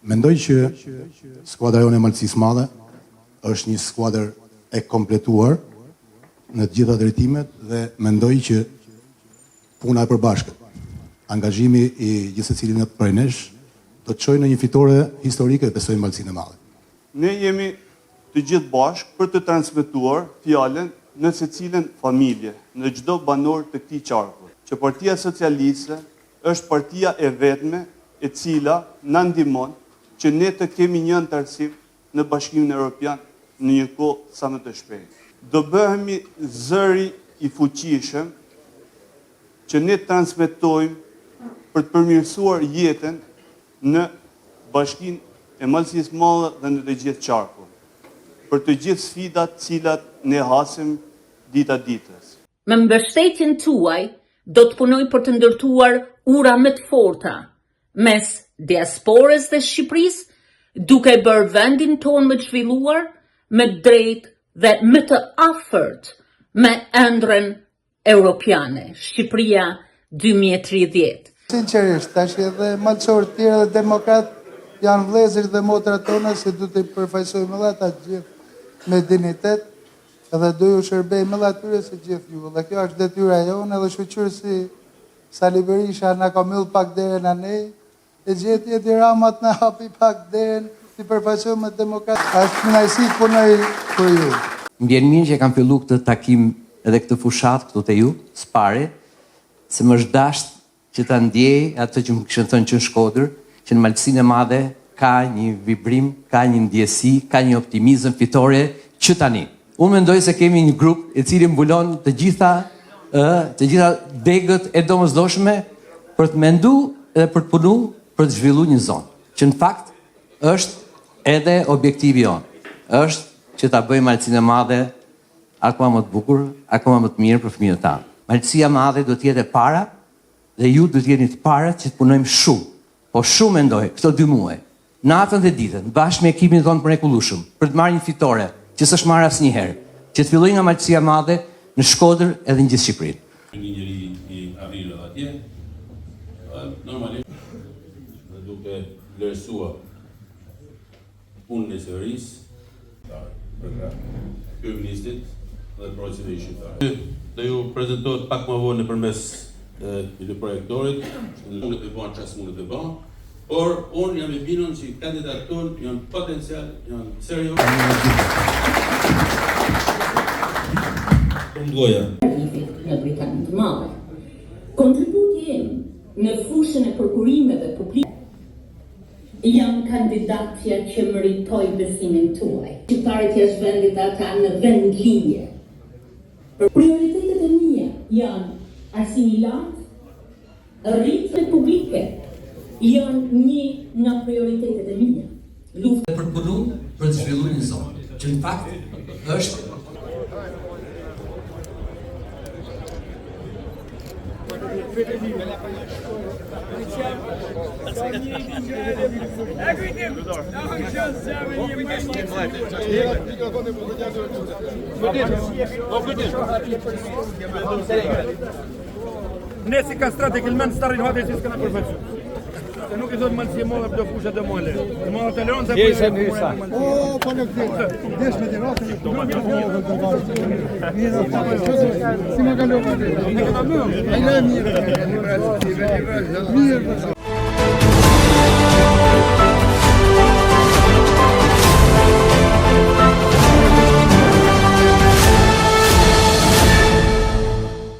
Mendoj që skuadra jonë e Malësisë Madhe është një skuadër e kompletuar në të gjitha drejtimet dhe mendoj që puna e përbashkët, angazhimi i gjithsecilit prej nesh do të çojë në një fitore historike dhe besoj Malësinë e Madhe. Ne jemi të gjithë bashkë për të transmetuar fjalën në secilën familje, në çdo banor të këtij qarku, që Partia Socialiste është partia e vetme e cila na ndihmon që ne të kemi një antarësim në Bashkimin Evropian në një kohë sa më të shpejtë. Do bëhemi zëri i fuqishëm që ne transmetojmë për të përmirësuar jetën në Bashkinë e Malësisë Madhe dhe në të gjithë qarkun, për të gjithë sfidat cilat ne hasim dita ditës. Me mbështetjen tuaj, do të punoj për të ndërtuar ura më të forta mes diasporës dhe Shqipërisë, duke bërë vendin tonë më të zhvilluar, më drejt dhe më të afërt me ëndrrën europiane, Shqipëria 2030. Sinqerisht, tash edhe malçorët tjerë dhe demokrat janë vëllezër dhe motra tona, se du të përfaqësojmë edhe ata gjithë me dinitet, edhe do ju shërbejmë edhe atyre se gjithë ju. Dhe kjo është detyra jonë, edhe shoqërësi Sali Berisha na ka mbyll pak derën anej, e gjeti Edi Rama të na hapi pak derën, të përfaqësojmë demokrat. Është kënaqësi të punoj për ju. Më vjen mirë që kam filluar këtë takim edhe këtë fushat këtu te ju, s'pare, se më është dashur që ta ndjej atë që më kishin thënë që në Shkodër, që në Malësinë e Madhe ka një vibrim, ka një ndjesi, ka një optimizëm fitore që tani. Unë mendoj se kemi një grup i cili mbulon të gjitha degët e domosdoshme për të menduar dhe për të punuar për të zhvilluar një zonë, që në fakt është edhe objektivi jonë. Është që ta bëjmë Malësinë e Madhe akoma më të bukur, akoma më të mirë për fëmijët tanë. Malësia e Madhe do të jetë e para dhe ju do të jeni të parët që të punojmë shumë. Po shumë mendoj këto 2 muaj, natën dhe ditën, bashkë me ekipin tonë mrekullueshëm, për të marrë një fitore që s'është marrë asnjëherë, që të fillojë nga Malësia e Madhe në Shkodër edhe në gjithë Shqipërinë. Një njeri i arrirë atje, normalisht duke vlerësuar punën e sërisë për kryeministit dhe procesin shqiptar. Do ju prezantohet pak më vonë nëpërmes i projektorit, mundet të bëhen çfarë mundet të bëhen, por unë jam i bindur që kandidatë tonë janë potencial, janë serioz. Në Britaninë të Madhe. Kontributi im në fushën e prokurimeve publike janë kandidatja që meritoj besimin tuaj. Shqiptarët jashtë vendit ata në vendlinje. Prioritetet e mia janë asimilat, rritje publike janë një nga prioritetet e mia. Lufta për punuar për të zhvilluar një zonë, që në fakt është Ne si kastrate këllmen starin hate si s'kana përfaqësu. Se nuk I thotë Malësia e Madhe për do fusha dhe mole. Dhe më të leon se për O, po në këtë, desh me tiratë, si me kalova. Mirë.